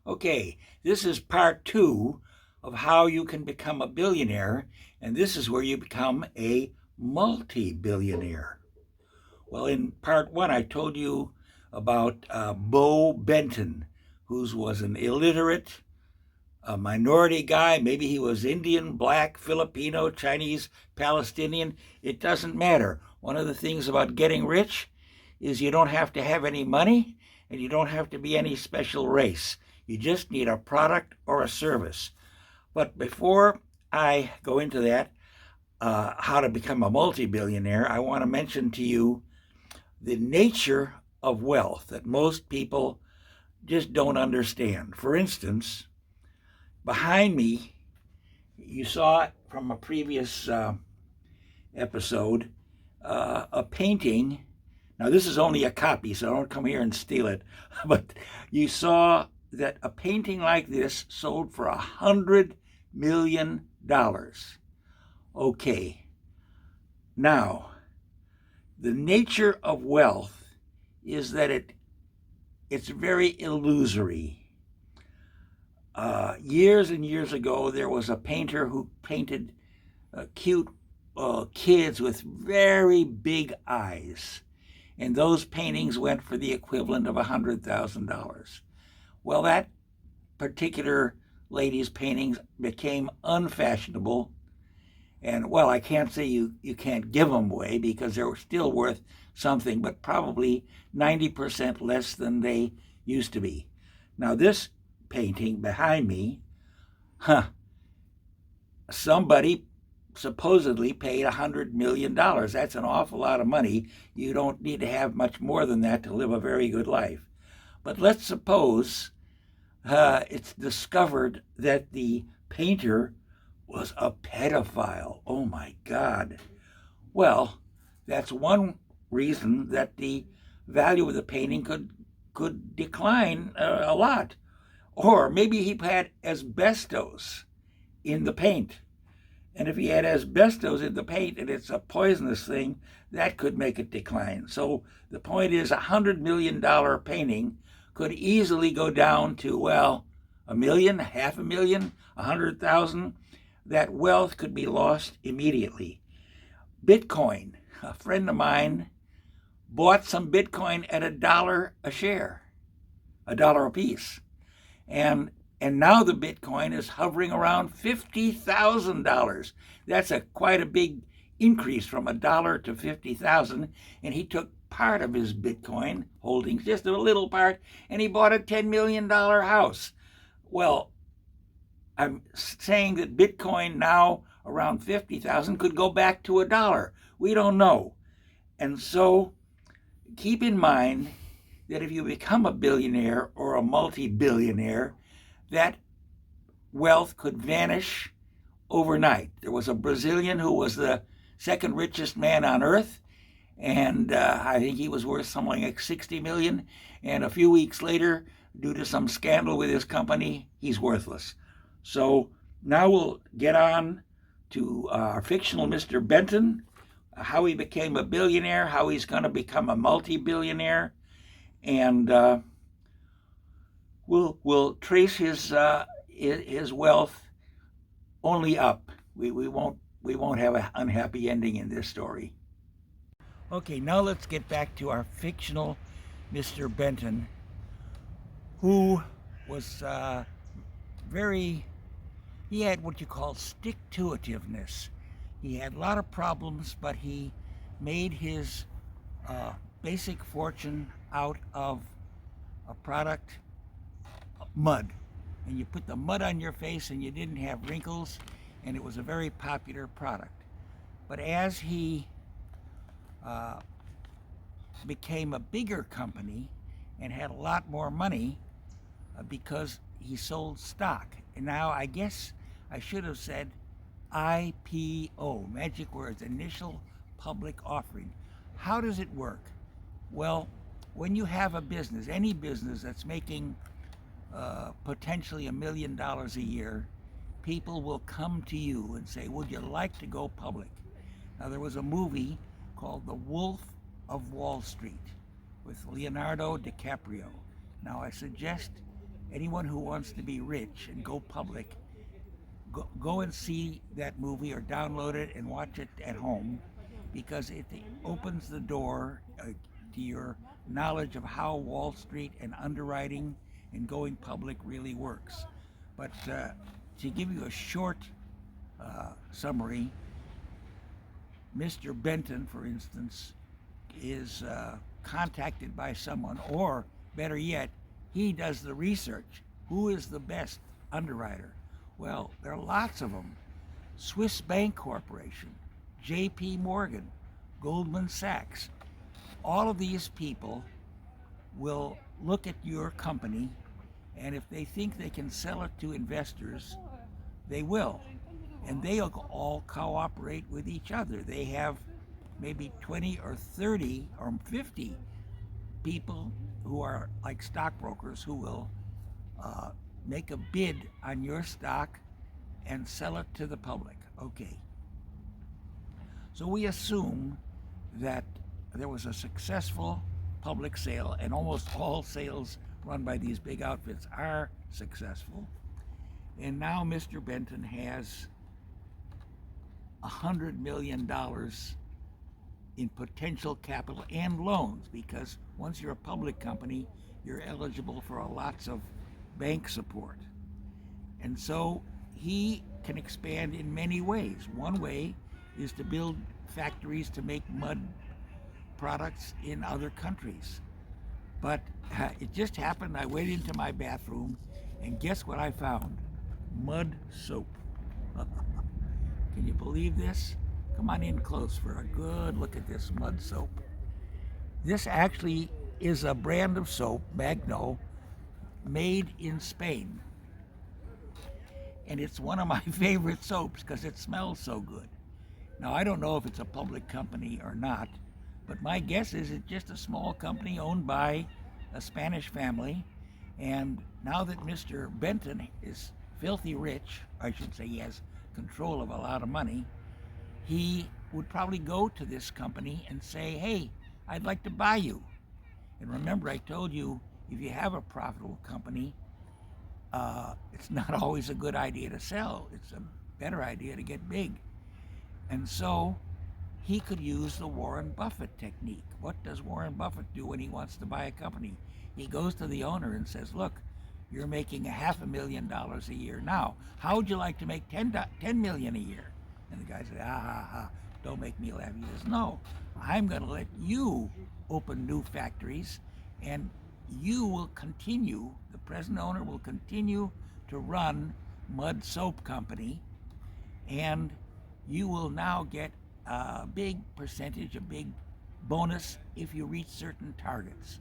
Okay, this is part two of how you can become a billionaire, and this is where you become a multi-billionaire. Well, in part one, I told you about Bo Benton, who was an illiterate, a minority guy. Maybe he was Indian, black, Filipino, Chinese, Palestinian. It doesn't matter. One of the things about getting rich is you don't have to have any money and you don't have to be any special race. You just need a product or a service. But before I go into that, how to become a multi-billionaire, I want to mention to you the nature of wealth that most people just don't understand. For instance, behind me, you saw it from a previous episode, a painting. Now, this is only a copy, so don't come here and steal it. But you saw that a painting like this sold for $100 million. Okay, now, the nature of wealth is that it's very illusory. Years and years ago, there was a painter who painted cute kids with very big eyes. And those paintings went for the equivalent of $100,000. Well, that particular lady's paintings became unfashionable. And, well, I can't say you can't give them away because they're still worth something, but probably 90% less than they used to be. Now, this painting behind me, somebody supposedly paid $100 million. That's an awful lot of money. You don't need to have much more than that to live a very good life. But let's suppose it's discovered that the painter was a pedophile. Oh my God. Well, that's one reason that the value of the painting could decline a lot. Or maybe he had asbestos in the paint. And if he had asbestos in the paint and it's a poisonous thing, that could make it decline. So the point is, $100 million painting could easily go down to, well, $1 million, $500,000, $100,000. That wealth could be lost immediately. Bitcoin. A friend of mine bought some Bitcoin at $1 a share, $1 a piece. And now the Bitcoin is hovering around $50,000. That's quite a big increase from $1 to $50,000. And he took part of his Bitcoin holdings, just a little part, and he bought a $10 million house. Well, I'm saying that Bitcoin now around 50,000 could go back to $1. We don't know. And so keep in mind that if you become a billionaire or a multi-billionaire, that wealth could vanish overnight. There was a Brazilian who was the second richest man on earth, and I think he was worth something like 60 million. And a few weeks later, due to some scandal with his company, he's worthless. So now we'll get on to our fictional Mr. Benton, how he became a billionaire, how he's going to become a multi-billionaire, and we'll trace his wealth only up. We won't have an unhappy ending in this story. Okay, now let's get back to our fictional Mr. Benton, who was he had what you call stick-to-itiveness. He had a lot of problems, but he made his basic fortune out of a product, mud. And you put the mud on your face and you didn't have wrinkles, and it was a very popular product. But as he became a bigger company and had a lot more money because he sold stock. And now I guess I should have said IPO, magic words, initial public offering. How does it work? Well, when you have a business, any business that's making potentially $1 million a year, people will come to you and say, would you like to go public? Now, there was a movie called The Wolf of Wall Street with Leonardo DiCaprio. Now, I suggest anyone who wants to be rich and go public, go and see that movie or download it and watch it at home, because it opens the door to your knowledge of how Wall Street and underwriting and going public really works. But to give you a short summary, Mr. Benton, for instance, is contacted by someone, or better yet, he does the research. Who is the best underwriter? Well, there are lots of them. Swiss Bank Corporation, J.P. Morgan, Goldman Sachs. All of these people will look at your company, and if they think they can sell it to investors, they will. And they'll all cooperate with each other. They have maybe 20 or 30 or 50 people who are like stockbrokers who will make a bid on your stock and sell it to the public. Okay. So we assume that there was a successful public sale, and almost all sales run by these big outfits are successful. And now Mr. Benton has $100 million in potential capital and loans, because once you're a public company, you're eligible for lots of bank support. And so he can expand in many ways. One way is to build factories to make mud products in other countries. But it just happened, I went into my bathroom and guess what I found? Mud soap. Can you believe this? Come on in close for a good look at this mud soap. This actually is a brand of soap, Magno, made in Spain. And it's one of my favorite soaps because it smells so good. Now, I don't know if it's a public company or not, but my guess is it's just a small company owned by a Spanish family. And now that Mr. Benton is filthy rich, I should say he has control of a lot of money, he would probably go to this company and say, hey, I'd like to buy you. And remember, I told you, if you have a profitable company, it's not always a good idea to sell. It's a better idea to get big. And so he could use the Warren Buffett technique. What does Warren Buffett do when he wants to buy a company? He goes to the owner and says, look, you're making $500,000 a year now. How would you like to make $10 million a year? And the guy said, don't make me laugh. He says, no, I'm going to let you open new factories, and you will continue, the present owner will continue to run Mud Soap Company, and you will now get a big percentage, a big bonus if you reach certain targets.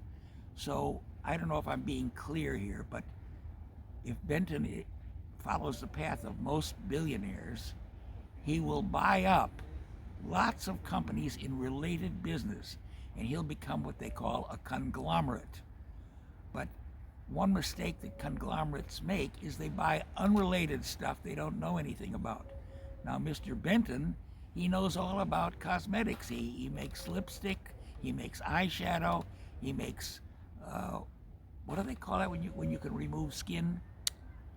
So I don't know if I'm being clear here, but if Benton follows the path of most billionaires, he will buy up lots of companies in related business, and he'll become what they call a conglomerate. But one mistake that conglomerates make is they buy unrelated stuff they don't know anything about. Now, Mr. Benton, he knows all about cosmetics. He makes lipstick, he makes eyeshadow, he makes, what do they call that when you can remove skin?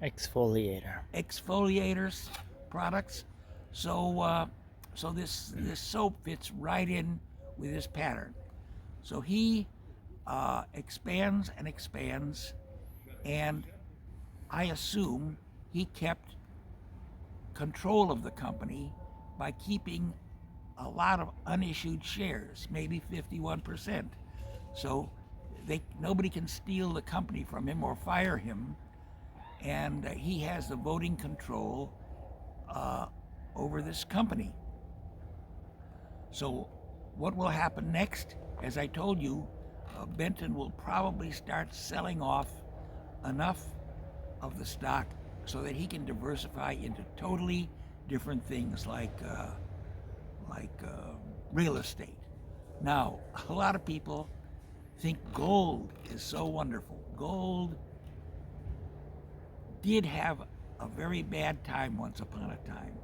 Exfoliator. Exfoliators, products. So this soap fits right in with this pattern. So he expands and expands, and I assume he kept control of the company by keeping a lot of unissued shares, maybe 51%. So nobody can steal the company from him or fire him, and he has the voting control over this company. So what will happen next? As I told you, Benton will probably start selling off enough of the stock so that he can diversify into totally different things like real estate. Now, a lot of people think gold is so wonderful. Gold did have a very bad time once upon a time.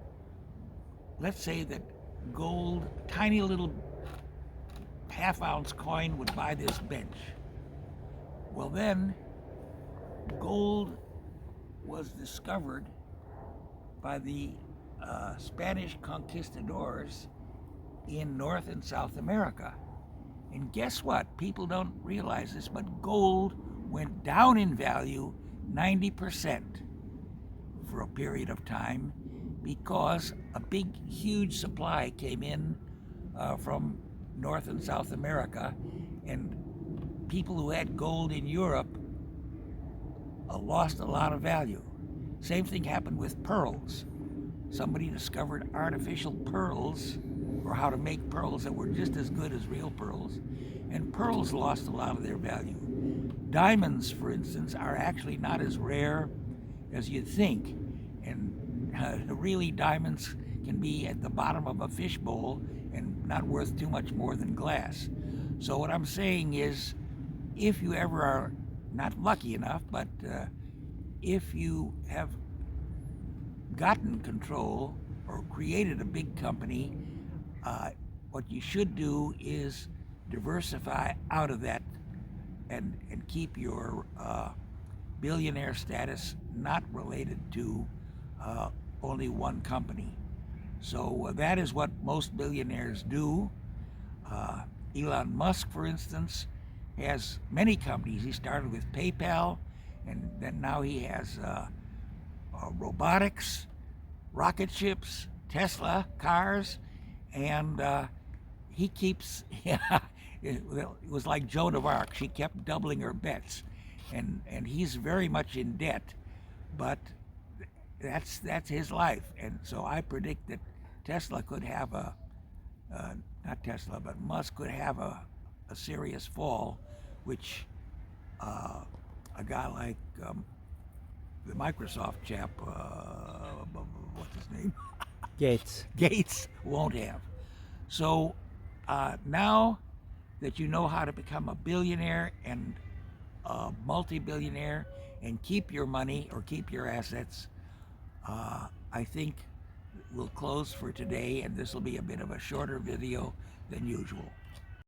Let's say that gold, tiny little half-ounce coin would buy this bench. Well, then gold was discovered by the Spanish conquistadors in North and South America. And guess what? People don't realize this, but gold went down in value 90% for a period of time because a big, huge supply came in from North and South America, and people who had gold in Europe lost a lot of value. Same thing happened with pearls. Somebody discovered artificial pearls, or how to make pearls that were just as good as real pearls, and pearls lost a lot of their value. Diamonds, for instance, are actually not as rare as you'd think, and really diamonds can be at the bottom of a fishbowl and not worth too much more than glass. So what I'm saying is, if you ever are not lucky enough, but if you have gotten control or created a big company, what you should do is diversify out of that and keep your billionaire status not related to only one company. So that is what most billionaires do. Elon Musk, for instance, has many companies. He started with PayPal, and then now he has robotics, rocket ships, Tesla cars, and he keeps, it was like Joan of Arc. She kept doubling her bets, and he's very much in debt, but that's his life. And so I predict that Tesla could have not Tesla, but Musk could have a serious fall, which a guy like the Microsoft chap, what's his name? Gates won't have. So now that you know how to become a billionaire and a multi-billionaire and keep your money or keep your assets, I think we'll close for today, and this will be a bit of a shorter video than usual.